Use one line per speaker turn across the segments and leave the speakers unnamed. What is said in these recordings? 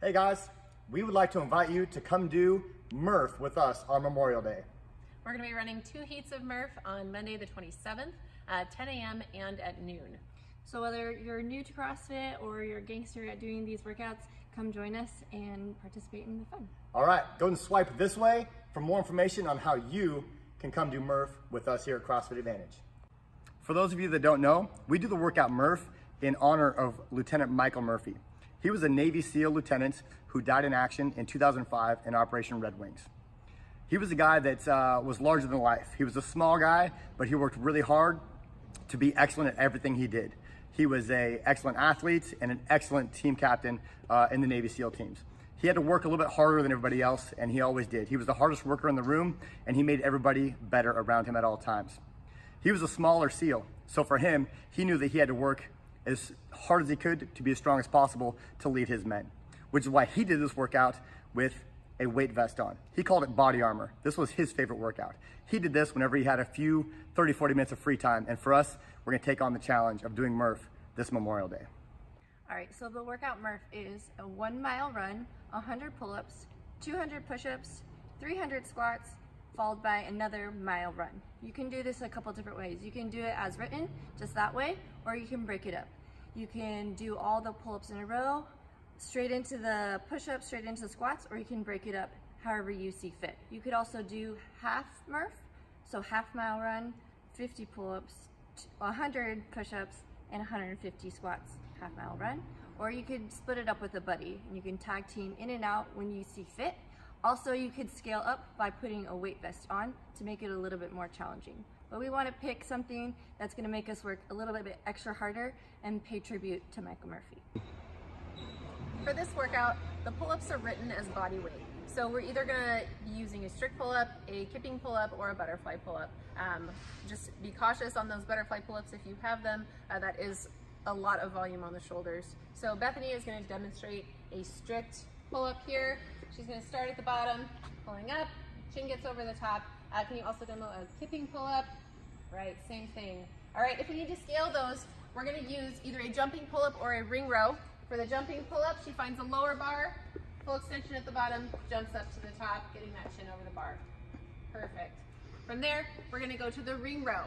Hey guys, we would like to invite you to come do MURPH with us on Memorial Day.
We're going to be running 2 heats of MURPH on Monday the 27th at 10 a.m. and at noon.
So whether you're new to CrossFit or you're a gangster at doing these workouts, come join us and participate in the fun.
All right, go and swipe this way for more information on how you can come do MURPH with us here at CrossFit Advantage. For those of you that don't know, we do the workout MURPH in honor of Lieutenant Michael Murphy. He was a Navy SEAL lieutenant who died in action in 2005 in Operation Red Wings. He was a guy that was larger than life. He was a small guy, but he worked really hard to be excellent at everything he did. He was an excellent athlete and an excellent team captain in the Navy SEAL teams. He had to work a little bit harder than everybody else, and he always did. He was the hardest worker in the room, and he made everybody better around him at all times. He was a smaller SEAL, so for him, he knew that he had to work as hard as he could to be as strong as possible to lead his men, which is why he did this workout with a weight vest on. He called it body armor. This was his favorite workout. He did this whenever he had a few 30, 40 minutes of free time, and for us, we're gonna take on the challenge of doing MURPH this Memorial Day.
All right, so the workout MURPH is a 1 mile run, 100 pull-ups, 200 push-ups, 300 squats, followed by another mile run. You can do this a couple different ways. You can do it as written, just that way, or you can break it up. You can do all the pull-ups in a row, straight into the push-ups, straight into the squats, or you can break it up however you see fit. You could also do half MURPH, so half mile run, 50 pull-ups, 100 push-ups, and 150 squats, half mile run. Or you could split it up with a buddy, and you can tag team in and out when you see fit. Also, you could scale up by putting a weight vest on to make it a little bit more challenging. But we want to pick something that's going to make us work a little bit extra harder and pay tribute to Michael Murphy.
For this workout, the pull-ups are written as body weight. So we're either going to be using a strict pull-up, a kipping pull-up, or a butterfly pull-up. Just be cautious on those butterfly pull-ups if you have them. That is a lot of volume on the shoulders. So Bethany is going to demonstrate a strict pull-up here. She's going to start at the bottom, pulling up, chin gets over the top. Can you also demo a kipping pull-up? Right, same thing. All right, if we need to scale those, we're going to use either a jumping pull-up or a ring row. For the jumping pull-up, she finds a lower bar, full extension at the bottom, jumps up to the top, getting that chin over the bar. Perfect. From there, we're going to go to the ring row.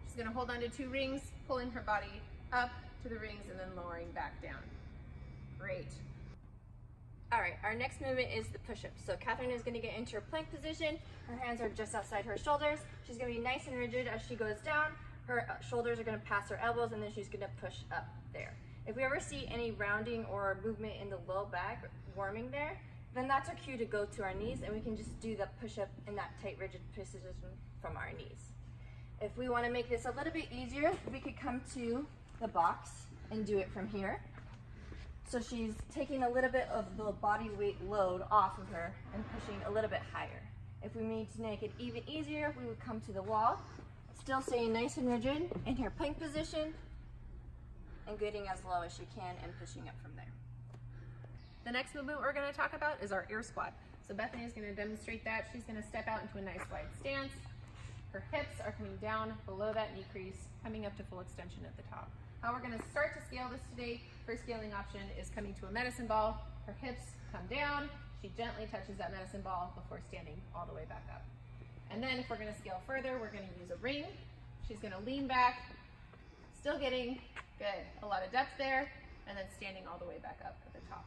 She's going to hold on to 2 rings, pulling her body up to the rings and then lowering back down. Great.
All right, our next movement is the push-ups. So Catherine is going to get into her plank position. Her hands are just outside her shoulders. She's going to be nice and rigid as she goes down. Her shoulders are going to pass her elbows, and then she's going to push up there. If we ever see any rounding or movement in the low back, warming there, then that's our cue to go to our knees, and we can just do the push-up in that tight, rigid position from our knees. If we want to make this a little bit easier, we could come to the box and do it from here. So she's taking a little bit of the body weight load off of her and pushing a little bit higher. If we need to make it even easier, we would come to the wall, still staying nice and rigid in her plank position and getting as low as she can and pushing up from there.
The next movement we're going to talk about is our air squat. So Bethany is going to demonstrate that. She's going to step out into a nice wide stance. Her hips are coming down below that knee crease, coming up to full extension at the top. How we're going to start to scale this today, first scaling option is coming to a medicine ball. Her hips come down. She gently touches that medicine ball before standing all the way back up. And then if we're going to scale further, we're going to use a ring. She's going to lean back, still getting good, a lot of depth there, and then standing all the way back up at the top.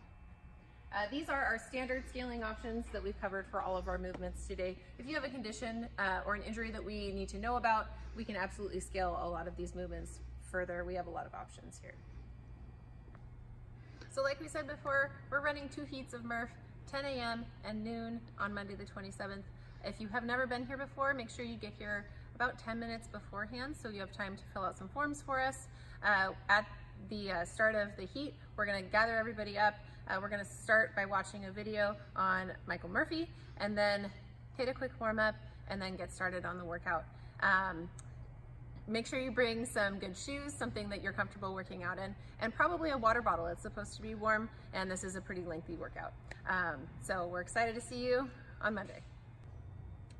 These are our standard scaling options that we've covered for all of our movements today. If you have a condition or an injury that we need to know about, we can absolutely scale a lot of these movements further. We have a lot of options here. So like we said before, we're running 2 heats of MURPH, 10 a.m. and noon on Monday the 27th. If you have never been here before, make sure you get here about 10 minutes beforehand so you have time to fill out some forms for us. At the start of the heat, we're going to gather everybody up. We're going to start by watching a video on Michael Murphy and then hit a quick warm-up and then get started on the workout. Make sure you bring some good shoes, something that you're comfortable working out in, and probably a water bottle. It's supposed to be warm, and this is a pretty lengthy workout. So we're excited to see you on Monday.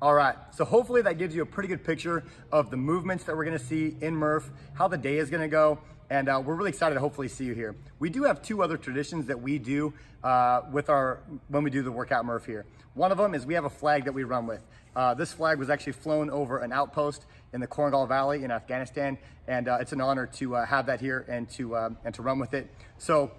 All right, so hopefully that gives you a pretty good picture of the movements that we're gonna see in MURPH, how the day is gonna go, and we're really excited to hopefully see you here. We do have two other traditions that we do when we do the workout MURPH here. One of them is we have a flag that we run with. This flag was actually flown over an outpost in the Korangal Valley in Afghanistan, and it's an honor to have that here and to run with it. So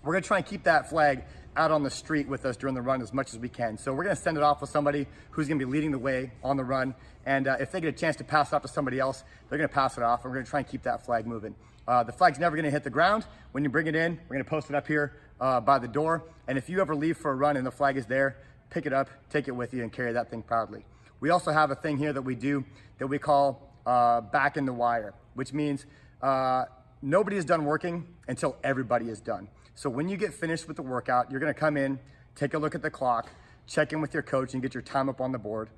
we're gonna try and keep that flag out on the street with us during the run as much as we can. So we're gonna send it off with somebody who's gonna be leading the way on the run, and if they get a chance to pass it off to somebody else, they're gonna pass it off, and we're gonna try and keep that flag moving. The flag's never gonna hit the ground. When you bring it in, we're gonna post it up here by the door, and if you ever leave for a run and the flag is there, pick it up, take it with you, and carry that thing proudly. We also have a thing here that we do that we call back in the wire, which means nobody is done working until everybody is done. So when you get finished with the workout, you're gonna come in, take a look at the clock, check in with your coach and get your time up on the board.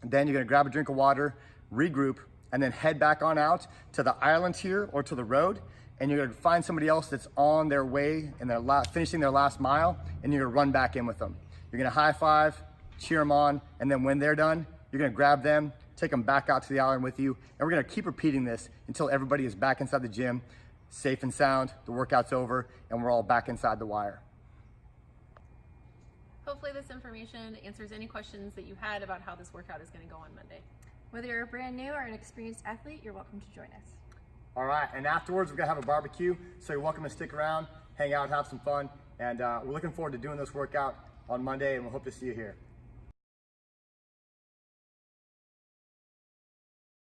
Then you're gonna grab a drink of water, regroup, and then head back on out to the island here or to the road, and you're gonna find somebody else that's on their way and they're finishing their last mile, and you're gonna run back in with them. You're gonna high five, cheer them on, and then when they're done, you're gonna grab them, take them back out to the island with you, and we're gonna keep repeating this until everybody is back inside the gym, safe and sound, the workout's over, and we're all back inside the wire.
Hopefully this information answers any questions that you had about how this workout is going to go on Monday.
Whether you're brand new or an experienced athlete, you're welcome to join us.
All right, and afterwards we're gonna have a barbecue, so you're welcome to stick around, hang out, have some fun, and we're looking forward to doing this workout on Monday, and we'll hope to see you here.